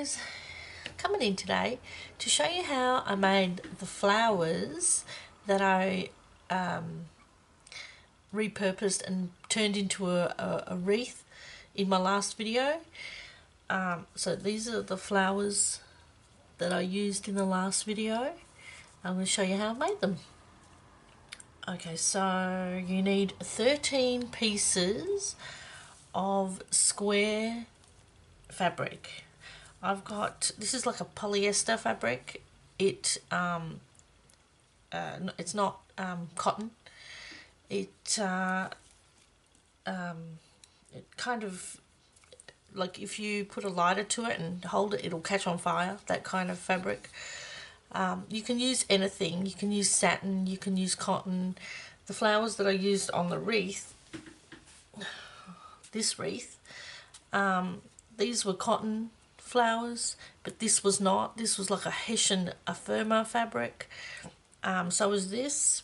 guys, coming in today to show you how I made the flowers that I repurposed and turned into a wreath in my last video. So these are the flowers that I used in the last video. I'm going to show you how I made them. Okay, so you need 13 pieces of square fabric. I've got, this is like a polyester fabric. It's not cotton. It kind of, like if you put a lighter to it and hold it, it'll catch on fire, that kind of fabric. You can use anything. You can use satin, you can use cotton. The flowers that I used on the wreath, this wreath, these were cotton flowers, but this was not. This was like a Hessian Affirma fabric. So was this.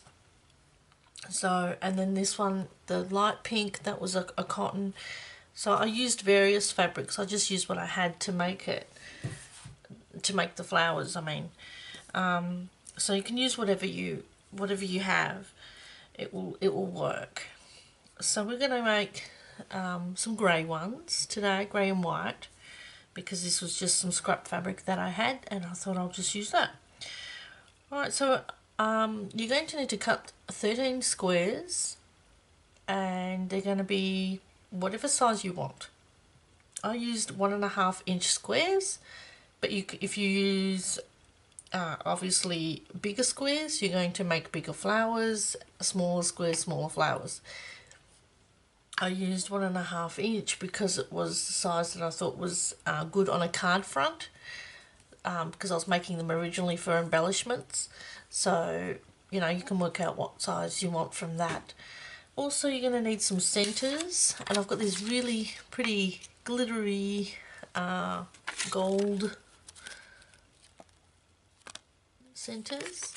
So, and then this one, the light pink, that was a cotton. So I used various fabrics. I just used what I had to make it, to make the flowers, I mean. So you can use whatever you have. It will work. So we're going to make some grey ones today, grey and white, because this was just some scrap fabric that I had and I thought I'll just use that. Alright, so you're going to need to cut 13 squares, and they're going to be whatever size you want. I used 1.5 inch squares, but if you use obviously bigger squares, you're going to make bigger flowers, smaller squares, smaller flowers. I used 1.5 inch because it was the size that I thought was good on a card front, because I was making them originally for embellishments. So, you know, you can work out what size you want from that. Also, you're going to need some centers, and I've got these really pretty glittery gold centers.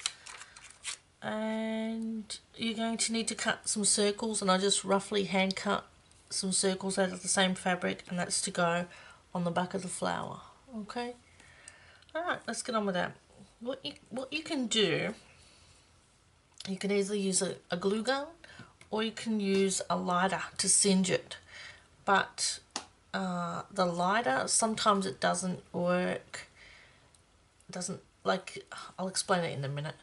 And you're going to need to cut some circles, and I just roughly hand cut some circles out of the same fabric, and that's to go on the back of the flower. Okay, alright, let's get on with that. What you can do, you can either use a glue gun or you can use a lighter to singe it, but the lighter, sometimes it doesn't work. It doesn't, like, I'll explain it in a minute.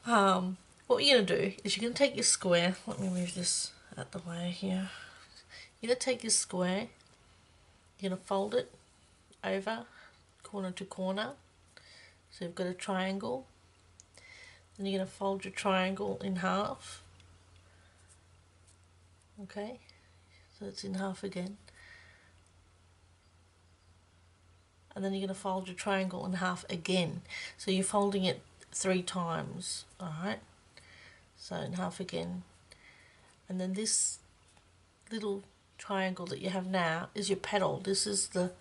What you're going to do is you're going to take your square, let me move this out the way here. You're going to take your square, you're going to fold it over corner to corner, so you've got a triangle. Then you're going to fold your triangle in half. Okay, so it's in half again. And then you're going to fold your triangle in half again. So you're folding it 3 times, alright? So in half again. And then this little triangle that you have now is your petal. This is the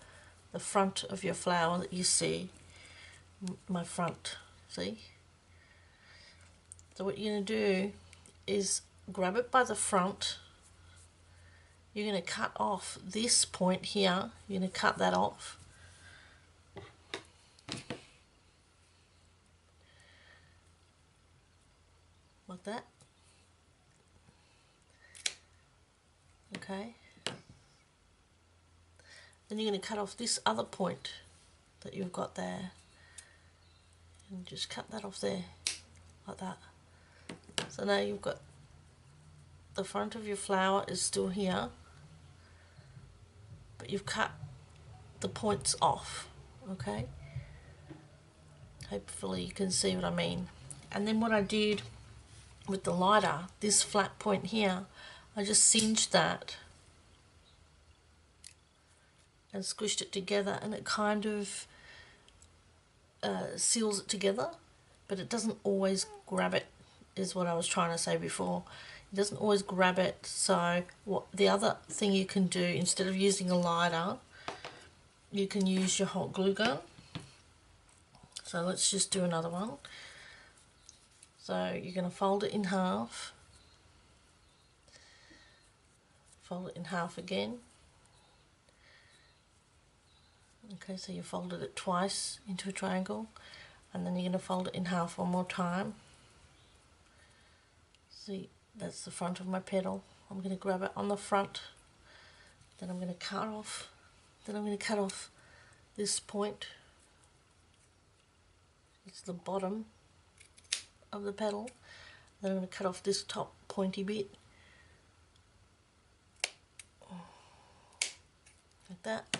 front of your flower that you see. My front, see? So what you're going to do is grab it by the front. You're going to cut off this point here. You're going to cut that off. Like that. Okay. Then you're going to cut off this other point that you've got there. And just cut that off there. Like that. So now you've got the front of your flower is still here, but you've cut the points off. Okay. Hopefully you can see what I mean. And then what I did with the lighter, this flat point here, I just singed that and squished it together, and it kind of seals it together, but it doesn't always grab it, is what I was trying to say before. It doesn't always grab it. So what the other thing you can do, instead of using a lighter, you can use your hot glue gun. So let's just do another one. So you're going to fold it in half, fold it in half again, Okay, so you folded it twice into a triangle, and then you're going to fold it in half one more time. See, that's the front of my petal. I'm going to grab it on the front, then I'm going to cut off, this point. It's the bottom of the petal. Then I'm going to cut off this top pointy bit, like that.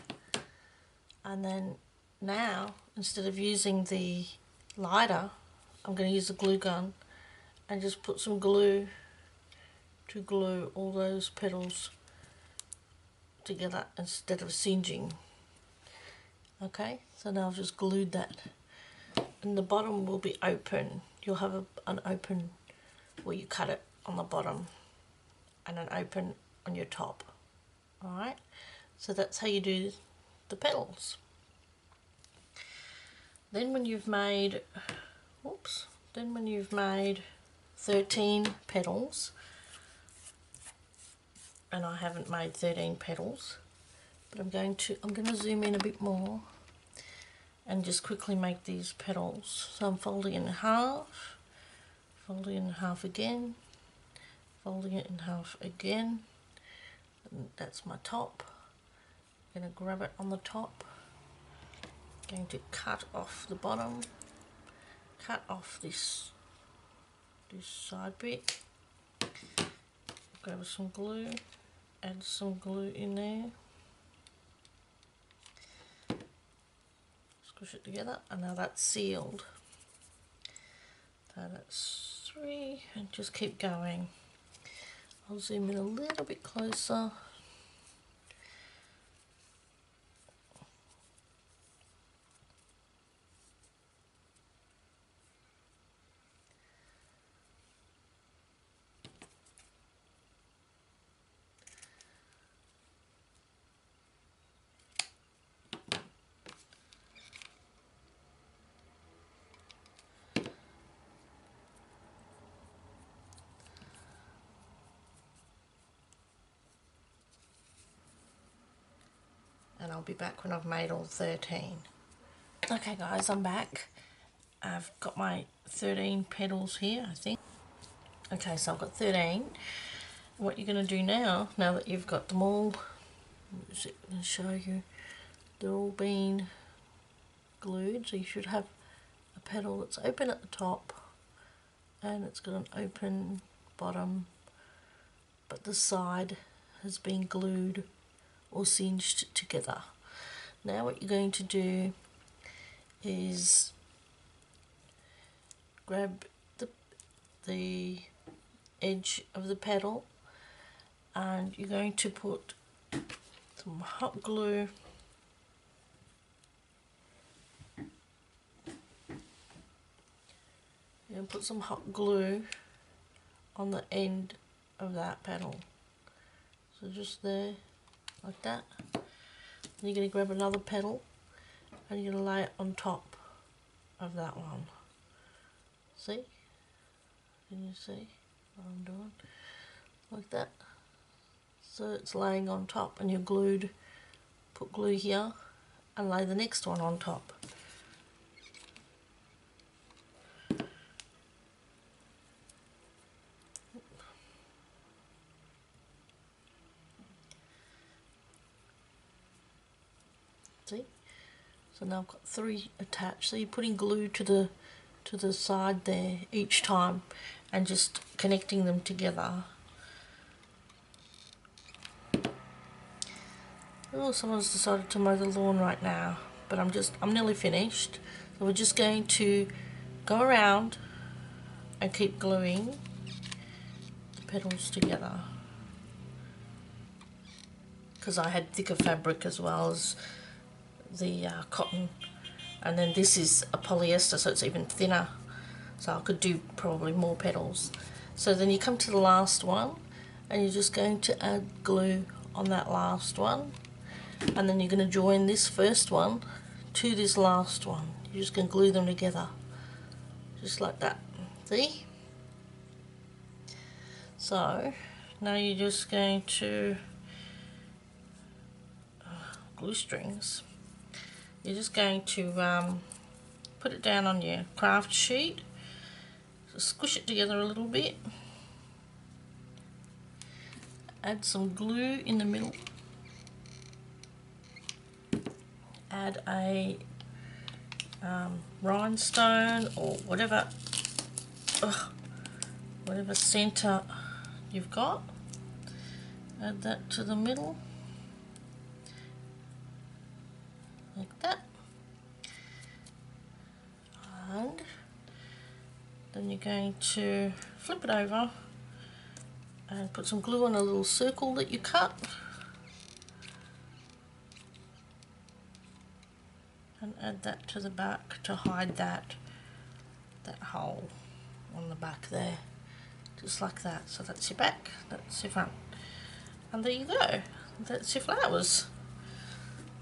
And then now, instead of using the lighter, I'm going to use a glue gun and just put some glue to glue all those petals together instead of singeing. Okay, so now I've just glued that, and the bottom will be open. You'll have an open where you cut it on the bottom and an open on your top. Alright, so that's how you do the petals. Then when you've made 13 petals, and I haven't made 13 petals, but I'm going to zoom in a bit more and just quickly make these petals. So I'm folding it in half, folding it in half again, folding it in half again, and that's my top. I'm going to grab it on the top, going to cut off the bottom, cut off this side bit, grab some glue, add some glue in there, squish it together, and now that's sealed. So that's 3, and just keep going. I'll zoom in a little bit closer. And I'll be back when I've made all 13. Okay guys, I'm back. I've got my 13 petals here, I think. Okay, so I've got 13. What you're going to do now that you've got them all, I'll show you, they're all been glued, so you should have a petal that's open at the top and it's got an open bottom, but the side has been glued or singed together. Now what you're going to do is grab the edge of the petal, and you're going to put some hot glue on the end of that petal. So just there, like that. Then you're going to grab another petal and you're going to lay it on top of that one. See? Can you see what I'm doing? Like that. So it's laying on top, and you're glued. Put glue here and lay the next one on top. See? So now I've got 3 attached. So you're putting glue to the side there each time and just connecting them together. Oh, someone's decided to mow the lawn right now, but I'm nearly finished. So we're just going to go around and keep gluing the petals together, because I had thicker fabric as well as the cotton, and then this is a polyester, so it's even thinner, so I could do probably more petals. So then you come to the last one and you're just going to add glue on that last one, and then you're going to join this first one to this last one. You're just going to glue them together just like that. See? So now you're just going to glue strings, you're just going to put it down on your craft sheet, just squish it together a little bit, add some glue in the middle, add a rhinestone or whatever center you've got, add that to the middle like that, and then you're going to flip it over and put some glue on a little circle that you cut, and add that to the back to hide that hole on the back there, just like that. So that's your back, that's your front, and there you go, that's your flowers.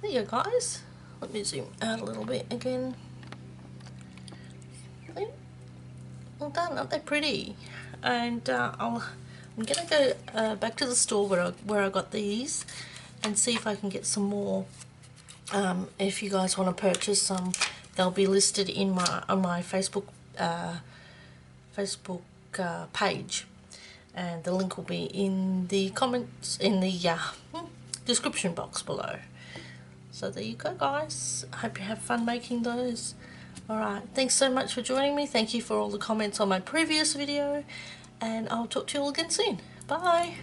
There you go, guys. Let me zoom out a little bit again. Well done, aren't they pretty? And I'm gonna go back to the store where I got these and see if I can get some more. If you guys want to purchase some, they'll be listed in on my Facebook page, and the link will be in the comments in the description box below. So there you go, guys. I hope you have fun making those. Alright, thanks so much for joining me. Thank you for all the comments on my previous video, and I'll talk to you all again soon. Bye!